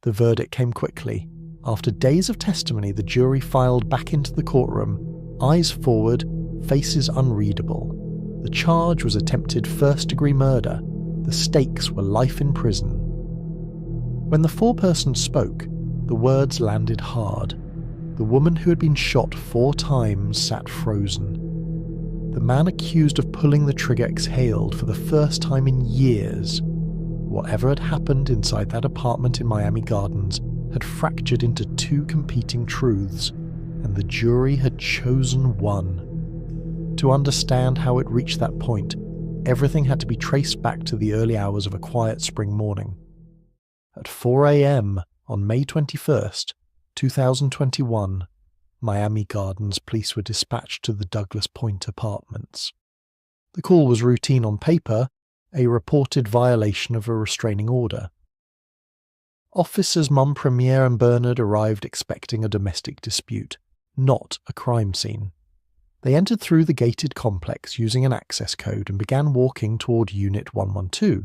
The verdict came quickly. After days of testimony, the jury filed back into the courtroom, eyes forward, faces unreadable. The charge was attempted first-degree murder. The stakes were life in prison. When the foreperson spoke, the words landed hard. The woman who had been shot 4 times sat frozen. The man accused of pulling the trigger exhaled for the first time in years. Whatever had happened inside that apartment in Miami Gardens had fractured into 2 competing truths, and the jury had chosen one. To understand how it reached that point, everything had to be traced back to the early hours of a quiet spring morning. At 4 a.m. on May 21st, 2021, Miami Gardens police were dispatched to the Douglas Point apartments. The call was routine on paper, a reported violation of a restraining order. Officers Mum Premier and Bernard arrived expecting a domestic dispute, not a crime scene. They entered through the gated complex using an access code and began walking toward Unit 112.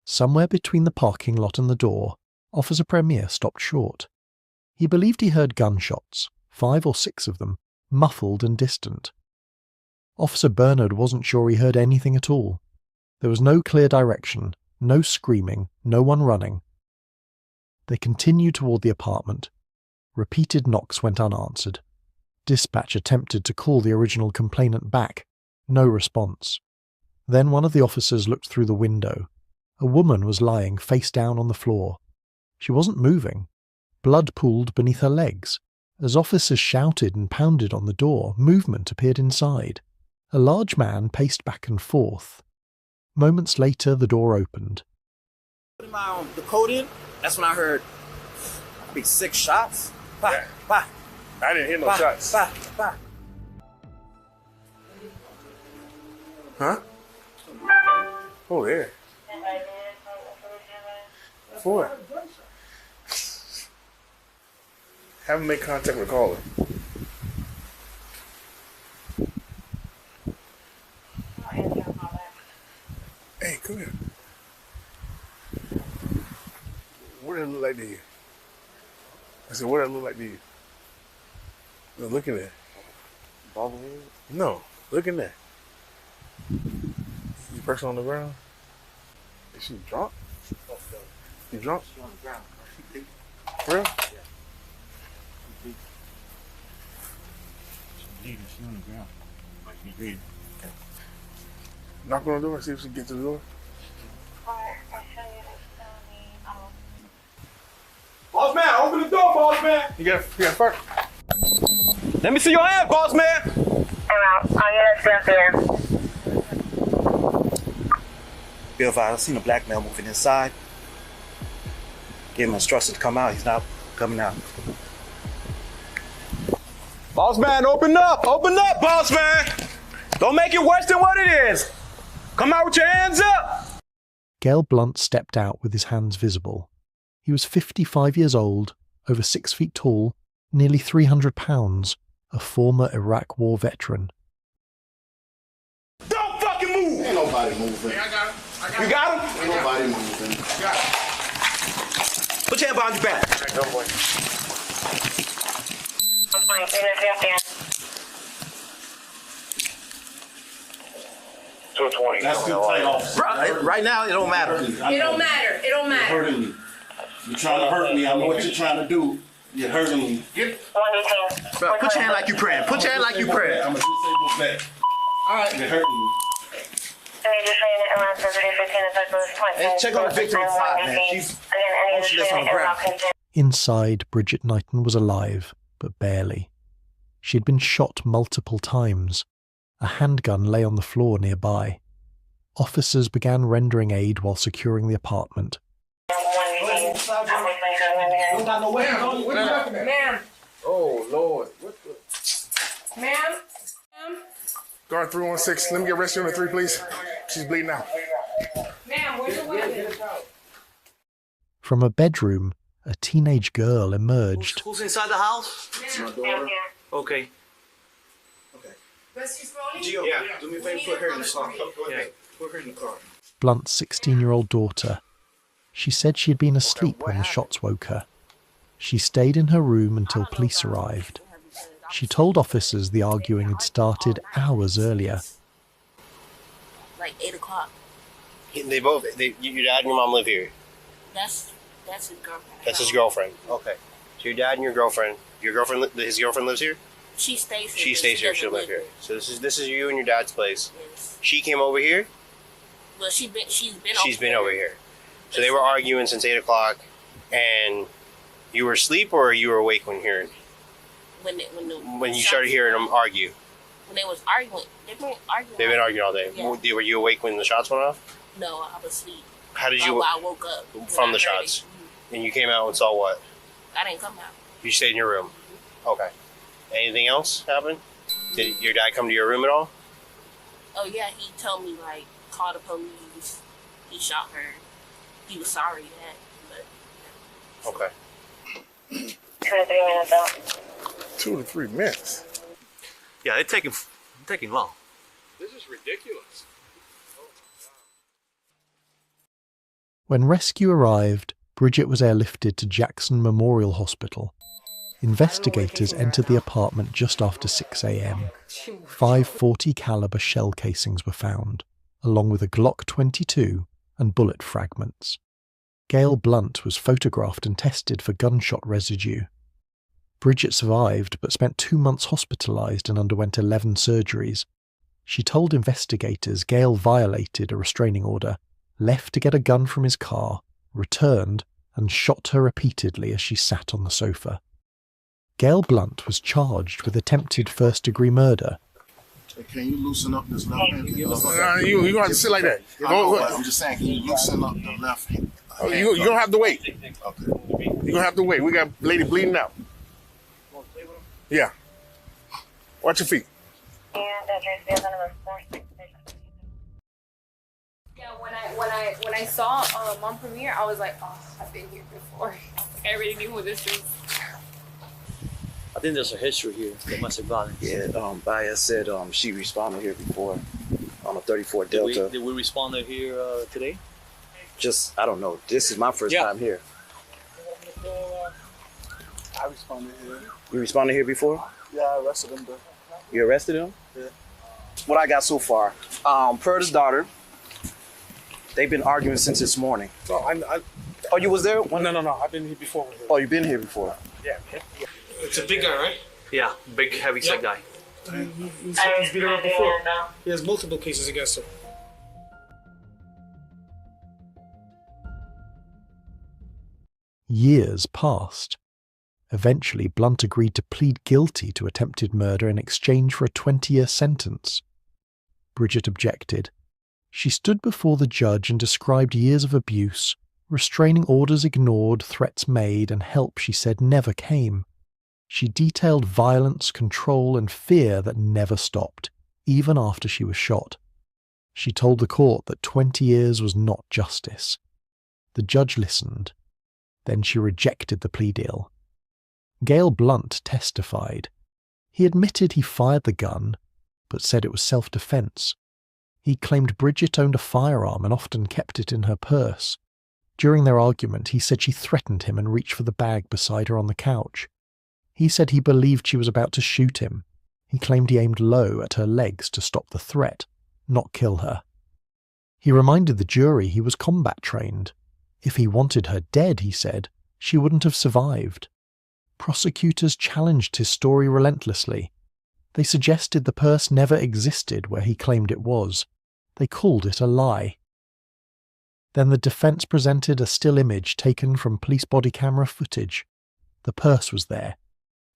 Somewhere between the parking lot and the door, Officer Premier stopped short. He believed he heard gunshots, 5 or 6 of them, muffled and distant. Officer Bernard wasn't sure he heard anything at all. There was no clear direction, no screaming, no one running. They continued toward the apartment. Repeated knocks went unanswered. Dispatch attempted to call the original complainant back. No response. Then one of the officers looked through the window. A woman was lying face down on the floor. She wasn't moving. Blood pooled beneath her legs. As officers shouted and pounded on the door, movement appeared inside. A large man paced back and forth. Moments later, the door opened. Putting the code in, that's when I heard, I think 6 shots. Bah, Yeah. bah, I didn't hear no bah, shots. bah, bah. Huh? Oh, there. For what? Have him make contact with the caller. Hey, come here. What does it look like to you? I said, what does it look like to you? No, look in there. Bobblehead? No, look in there. You person on the ground? Is she drunk? You drunk? She on the ground. For real? She bleeding. She on the ground. She bleeding. Knock on the door, see if she can get to the door. Boss man, open the door, boss man. You got fuck. Let me see your hand, boss man. I'm out. I'll get us Bill, I seen a black man moving inside. Gave him instructions to come out. He's not coming out. Boss man, open up, boss man. Don't make it worse than what it is. Come out with your hands up. Gail Blunt stepped out with his hands visible. He was 55 years old, over 6 feet tall, nearly 300 pounds, a former Iraq War veteran. Don't fucking move. Ain't nobody moving. I got him. You got him? Ain't nobody moving. Put your hand behind your back. Go, boy. I'm fine. Intercept 220. That's too tight off. Right now, it don't matter. It don't matter. It don't You're matter. hurting me. You're trying to hurt me. I know what you're trying to do. You're hurting me. Bro, put your hand like you praying. Put your hand like you praying. I'm a disabled vet. All right. You're hurting me. Hey, check on the victim inside, man. She's motionless on the ground. Inside, Bridget Knighton was alive, but barely. She had been shot multiple times. A handgun lay on the floor nearby. Officers began rendering aid while securing the apartment. Ma'am. Oh, Lord. Ma'am. Guard 316, let me get rescue unit 3, please. She's bleeding out. Ma'am, where's your weapon? From a bedroom, a teenage girl emerged. Who's inside the house? Okay. Rescue scrolling? Gio, do me a favor, put her in the car. Yeah, put her in the car. Blunt's 16-year-old daughter. She said she had been asleep when the shots woke her. She stayed in her room until police arrived. She told officers the arguing had started hours earlier. Like 8 o'clock. Your dad and your mom live here? That's his girlfriend. That's his girlfriend. Okay. So your dad and your girlfriend, his girlfriend lives here? She stays here. She stays here, she'll live here. So this is you and your dad's place. Yes. She came over here? Well, she's been over here. So they were arguing since 8 o'clock, and you were asleep or you were awake when hearing? When you started hearing them argue? When they was arguing. They've been arguing all day. Yeah. Were you awake when the shots went off? No, I was asleep. How did you? I woke up from the shots. And you came out and saw what? I didn't come out. You stayed in your room. Okay. Anything else happen? Did your dad come to your room at all? Oh yeah, he told me like call the police. He shot her. He was sorry that. Okay. 2 to 3 minutes out. 2 to 3 minutes. Yeah, they're taking long. This is ridiculous. When rescue arrived, Bridget was airlifted to Jackson Memorial Hospital. Investigators entered the apartment just after 6 a.m. 5 .40 caliber shell casings were found, along with a Glock 22 and bullet fragments. Gail Blunt was photographed and tested for gunshot residue. Bridget survived but spent 2 months hospitalized and underwent 11 surgeries. She told investigators Gail violated a restraining order, left to get a gun from his car, returned, and shot her repeatedly as she sat on the sofa. Gail Blunt was charged with attempted first-degree murder. Can you loosen up this left hand? You don't have to sit like that. I'm just saying, can you loosen up the left hand? You don't have to wait. Okay. You don't have to wait. We got a lady bleeding out. Yeah. Watch your feet. And address is on number 46. Yeah, when I saw Mom Premiere, I was like, oh, I've been here before. I already knew who this is. I think there's a history here, domestic violence. Yeah, Baez said she responded here before on a 34 Delta. Did we respond here today? I don't know. This is my first time here. I responded here. You responded here before? Yeah, I arrested him. You arrested him? Yeah. What I got so far, per his daughter, they've been arguing since this morning. Oh, you was there? No. I've been here before. Oh, you've been here before? Yeah. It's a big guy, right? Yeah, big, heavy set guy. He's been around before. He has multiple cases against him. Years passed. Eventually, Blunt agreed to plead guilty to attempted murder in exchange for a 20-year sentence. Bridget objected. She stood before the judge and described years of abuse, restraining orders ignored, threats made, and help she said never came. She detailed violence, control, and fear that never stopped, even after she was shot. She told the court that 20 years was not justice. The judge listened. Then she rejected the plea deal. Gail Blunt testified. He admitted he fired the gun, but said it was self-defense. He claimed Bridget owned a firearm and often kept it in her purse. During their argument, he said she threatened him and reached for the bag beside her on the couch. He said he believed she was about to shoot him. He claimed he aimed low at her legs to stop the threat, not kill her. He reminded the jury he was combat trained. If he wanted her dead, he said, she wouldn't have survived. Prosecutors challenged his story relentlessly. They suggested the purse never existed where he claimed it was. They called it a lie. Then the defense presented a still image taken from police body camera footage. The purse was there,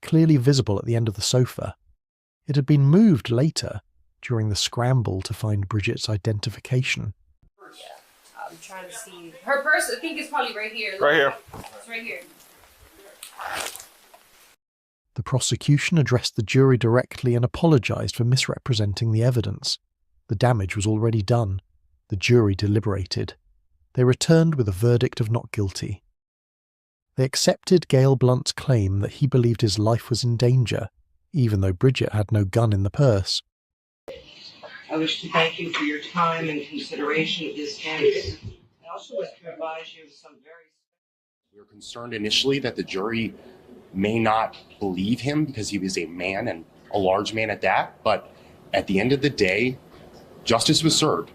clearly visible at the end of the sofa. It had been moved later, during the scramble to find Bridget's identification. Yeah, I'm trying to see. Her purse, I think, is probably right here. Right here. It's right here. The prosecution addressed the jury directly and apologized for misrepresenting the evidence. The damage was already done. The jury deliberated. They returned with a verdict of not guilty. They accepted Gail Blunt's claim that he believed his life was in danger, even though Bridget had no gun in the purse. I wish to thank you for your time and consideration of this case. I also wish to advise you of some very. We were concerned initially that the jury may not believe him because he was a man and a large man at that. But at the end of the day, justice was served.